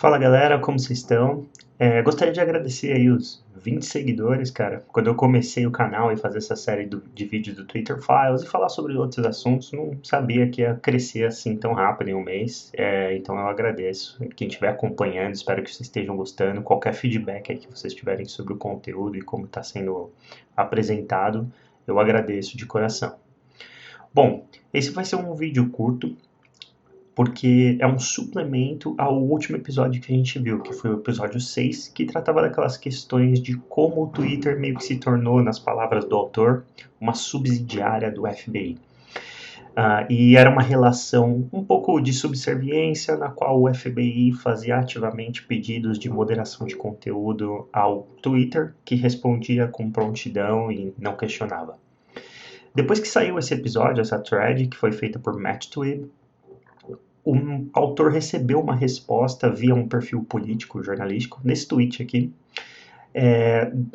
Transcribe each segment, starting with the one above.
Fala galera, como vocês estão? Gostaria de agradecer aí os 20 seguidores, cara. Quando eu comecei o canal e fazer essa série de vídeos do Twitter Files e falar sobre outros assuntos, não sabia que ia crescer assim tão rápido em um mês. Então eu agradeço. Quem estiver acompanhando, espero que vocês estejam gostando. Qualquer feedback aí que vocês tiverem sobre o conteúdo e como está sendo apresentado, eu agradeço de coração. Bom, esse vai ser um vídeo curto, porque é um suplemento ao último episódio que a gente viu, que foi o episódio 6, que tratava daquelas questões de como o Twitter meio que se tornou, nas palavras do autor, uma subsidiária do FBI. E era uma relação um pouco de subserviência, na qual o FBI fazia ativamente pedidos de moderação de conteúdo ao Twitter, que respondia com prontidão e não questionava. Depois que saiu esse episódio, essa thread, que foi feita por Matt Twibb, o autor recebeu uma resposta via um perfil político, jornalístico, nesse tweet aqui,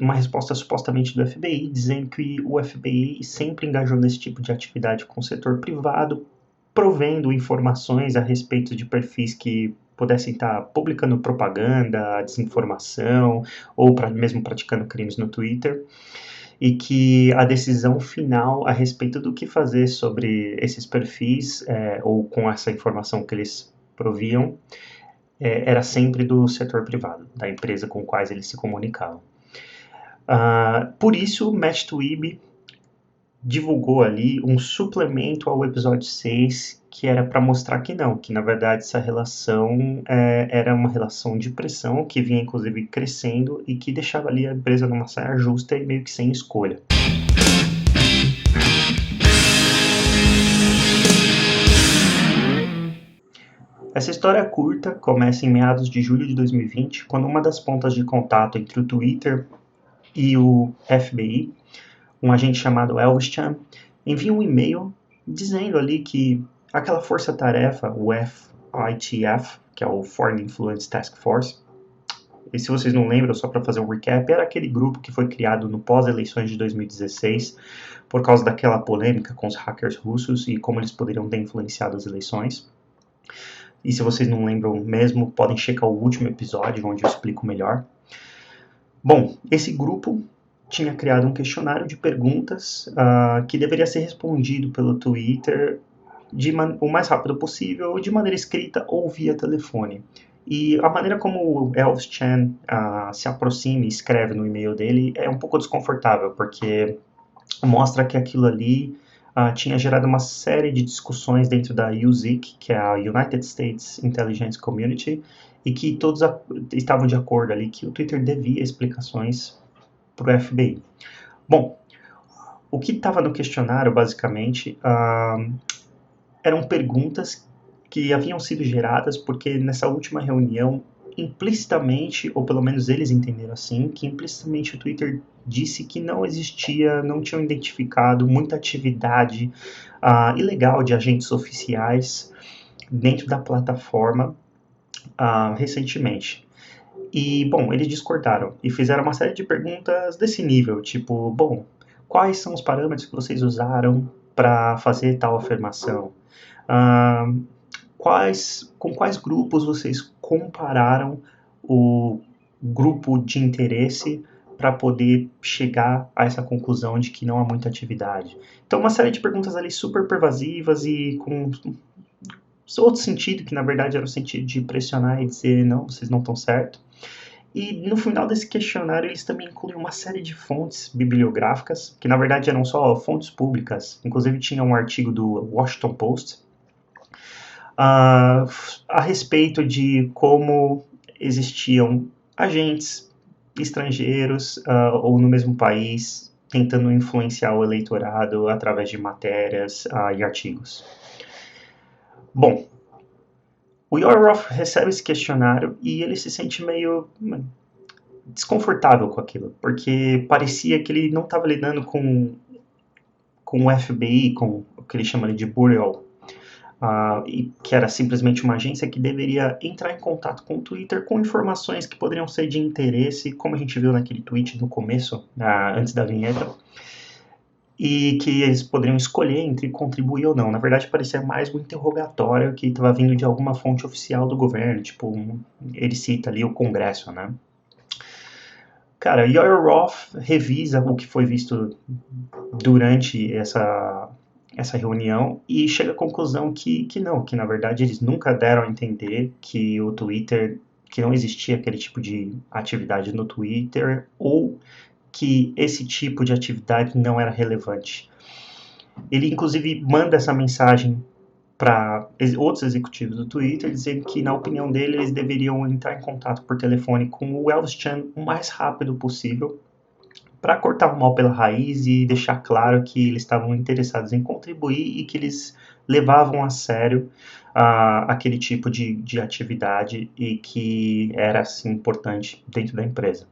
uma resposta supostamente do FBI, dizendo que o FBI sempre engajou nesse tipo de atividade com o setor privado, provendo informações a respeito de perfis que pudessem estar publicando propaganda, desinformação, ou mesmo praticando crimes no Twitter, e que a decisão final a respeito do que fazer sobre esses perfis, ou com essa informação que eles proviam, era sempre do setor privado, da empresa com quais eles se comunicavam. Por isso, Matt Twibb divulgou ali um suplemento ao episódio 6, que era para mostrar que não, que na verdade essa relação era uma relação de pressão que vinha inclusive crescendo e que deixava ali a empresa numa saia justa e meio que sem escolha. Essa história curta começa em meados de julho de 2020, quando uma das pontas de contato entre o Twitter e o FBI, um agente chamado Elvis Chan, envia um e-mail dizendo ali que aquela força-tarefa, o FITF, que é o Foreign Influence Task Force, e se vocês não lembram, só para fazer um recap, era aquele grupo que foi criado no pós-eleições de 2016 por causa daquela polêmica com os hackers russos e como eles poderiam ter influenciado as eleições. E se vocês não lembram mesmo, podem checar o último episódio onde eu explico melhor. Bom, esse grupo tinha criado um questionário de perguntas que deveria ser respondido pelo Twitter o mais rápido possível, de maneira escrita ou via telefone. E a maneira como o Elvis Chan se aproxima e escreve no e-mail dele é um pouco desconfortável, porque mostra que aquilo ali tinha gerado uma série de discussões dentro da USIC, que é a United States Intelligence Community, e que todos estavam de acordo ali que o Twitter devia explicações para o FBI. Bom, o que estava no questionário, basicamente, eram perguntas que haviam sido geradas porque nessa última reunião, implicitamente, ou pelo menos eles entenderam assim, que implicitamente o Twitter disse que não existia, não tinham identificado muita atividade ilegal de agentes oficiais dentro da plataforma recentemente. E, bom, eles discordaram e fizeram uma série de perguntas desse nível, tipo, bom, quais são os parâmetros que vocês usaram para fazer tal afirmação? Com quais grupos vocês compararam o grupo de interesse para poder chegar a essa conclusão de que não há muita atividade? Então, uma série de perguntas ali super pervasivas e com outro sentido, que na verdade era o sentido de pressionar e dizer, não, vocês não estão certo. E no final desse questionário eles também incluem uma série de fontes bibliográficas, que na verdade eram só fontes públicas, inclusive tinha um artigo do Washington Post, a respeito de como existiam agentes estrangeiros ou no mesmo país tentando influenciar o eleitorado através de matérias e artigos. Bom, o Yorroff recebe esse questionário e ele se sente meio desconfortável com aquilo, porque parecia que ele não estava lidando com o FBI, com o que ele chama de Bureau, que era simplesmente uma agência que deveria entrar em contato com o Twitter com informações que poderiam ser de interesse, como a gente viu naquele tweet no começo, antes da vinheta, e que eles poderiam escolher entre contribuir ou não. Na verdade, parecia mais um interrogatório que estava vindo de alguma fonte oficial do governo, tipo, ele cita ali o Congresso, né? Cara, Yoel Roth revisa o que foi visto durante essa reunião e chega à conclusão que não, que na verdade eles nunca deram a entender que o Twitter, que não existia aquele tipo de atividade no Twitter ou que esse tipo de atividade não era relevante. Ele inclusive manda essa mensagem para outros executivos do Twitter, dizendo que, na opinião dele, eles deveriam entrar em contato por telefone com o Elvis Chan o mais rápido possível para cortar o mal pela raiz e deixar claro que eles estavam interessados em contribuir e que eles levavam a sério aquele tipo de atividade e que era assim importante dentro da empresa.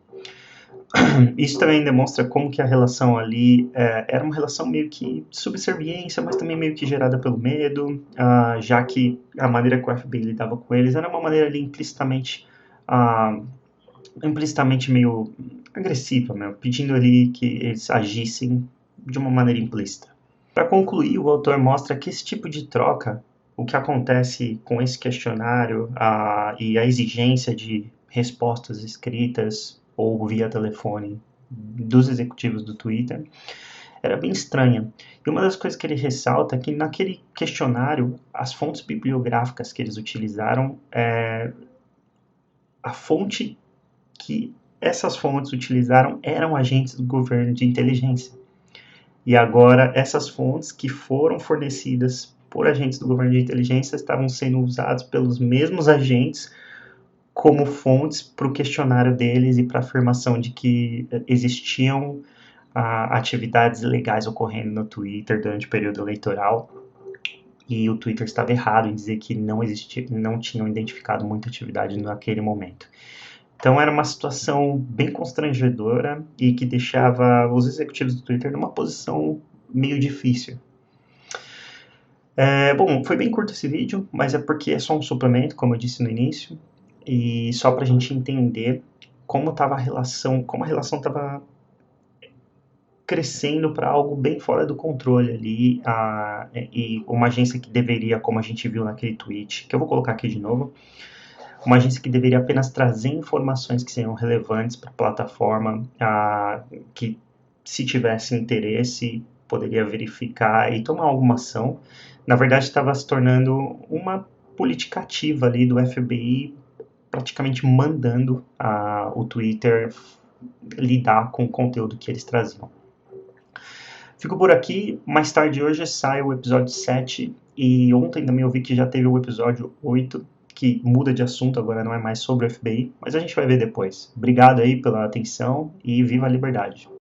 Isso também demonstra como que a relação ali era uma relação meio que de subserviência, mas também meio que gerada pelo medo, já que a maneira que o FBI lidava com eles era uma maneira ali implicitamente meio agressiva, mesmo, pedindo ali que eles agissem de uma maneira implícita. Para concluir, o autor mostra que esse tipo de troca, o que acontece com esse questionário e a exigência de respostas escritas ou via telefone dos executivos do Twitter, era bem estranha. E uma das coisas que ele ressalta é que naquele questionário, as fontes bibliográficas que eles utilizaram, a fonte que essas fontes utilizaram eram agentes do governo de inteligência. E agora essas fontes que foram fornecidas por agentes do governo de inteligência estavam sendo usadas pelos mesmos agentes como fontes para o questionário deles e para a afirmação de que existiam atividades ilegais ocorrendo no Twitter durante o período eleitoral. E o Twitter estava errado em dizer que não tinham identificado muita atividade naquele momento. Então era uma situação bem constrangedora e que deixava os executivos do Twitter numa posição meio difícil. Bom, foi bem curto esse vídeo, mas é porque é só um suplemento, como eu disse no início, e só para a gente entender como a relação estava crescendo para algo bem fora do controle ali, e uma agência que deveria, como a gente viu naquele tweet, que eu vou colocar aqui de novo, uma agência que deveria apenas trazer informações que seriam relevantes para a plataforma, que se tivesse interesse poderia verificar e tomar alguma ação. Na verdade, estava se tornando uma política ativa ali do FBI, praticamente mandando o Twitter lidar com o conteúdo que eles traziam. Fico por aqui, mais tarde hoje sai o episódio 7 e ontem também eu vi que já teve o episódio 8, que muda de assunto, agora não é mais sobre o FBI, mas a gente vai ver depois. Obrigado aí pela atenção e viva a liberdade!